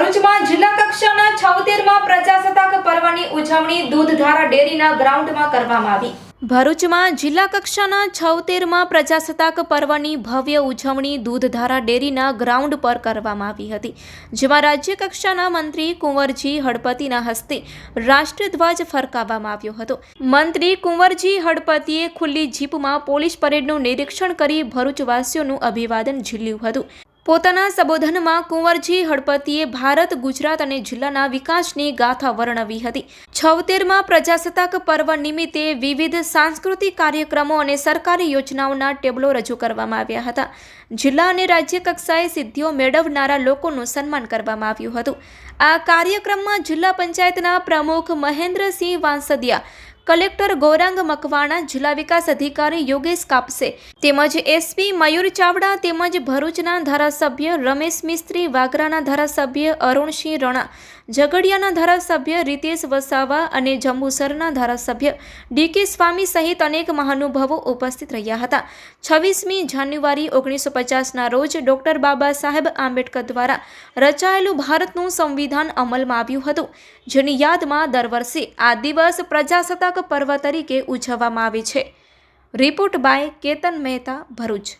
ભરૂચમાં જિલ્લા કક્ષાના 76મા પ્રજાસત્તાક પર્વની ઉજવણી દૂધધારા ડેરીના ગ્રાઉન્ડમાં કરવામાં આવી। ભરૂચમાં જિલ્લા કક્ષાના 76મા પ્રજાસત્તાક પર્વની ભવ્ય ઉજવણી દૂધધારા ડેરીના ગ્રાઉન્ડ પર કરવામાં આવી હતી, જેમાં રાજ્ય કક્ષાના મંત્રી કુંવરજી હળપતિના હસ્તે રાષ્ટ્રધ્વજ ફરકાવવામાં આવ્યો હતો। મંત્રી કુંવરજી હળપતિએ ખુલ્લી જીપમાં પોલીસ પરેડનું નિરીક્ષણ કરી ભરૂચવાસીઓનું અભિવાદન ઝીલ્યું હતું। પોતાના સંબોધનમાં કુંવરજી હળપતિએ ભારત, ગુજરાત અને જિલ્લાના વિકાસની ગાથા વર્ણવી હતી। 76મા પ્રજાસત્તાક પર્વ નિમિત્તે વિવિધ સાંસ્કૃતિક કાર્યક્રમો અને સરકારી યોજનાઓના ટેબલો રજૂ કરવામાં આવ્યા હતા। જિલ્લા અને રાજ્ય કક્ષાએ સિદ્ધિઓ મેળવનારા લોકોનું સન્માન કરવામાં આવ્યું હતું। આ કાર્યક્રમમાં જિલ્લા પંચાયતના પ્રમુખ મહેન્દ્રસિંહ વાંસદિયા, કલેક્ટર ગૌરાંગ મકવાણા, જિલ્લા વિકાસ અધિકારી યોગેશ કાપસે તેમજ એસપી મયુર ચાવડા તેમજ ભરૂચના ધારાસભ્ય રમેશ મિસ્ત્રી, વાગરાના ધારાસભ્ય અરુણસિંહ રણા, ઝઘડિયાના ધારાસભ્ય રીતેશ વસાવા અને જંબુસરના ધારાસભ્ય ડીકે સ્વામી સહિત અનેક મહાનુભાવો ઉપસ્થિત રહ્યા હતા। 26મી જાન્યુઆરી 1950ના રોજ ડોક્ટર બાબા સાહેબ આંબેડકર દ્વારા રચાયેલું ભારતનું સંવિધાન અમલમાં આવ્યું હતું, જેની યાદમાં દર વર્ષે આ દિવસ પ્રજાસત્તાક પર્વ તરીકે ઉજવવામાં આવે છે। Report by Ketan Mehta, Bharuch.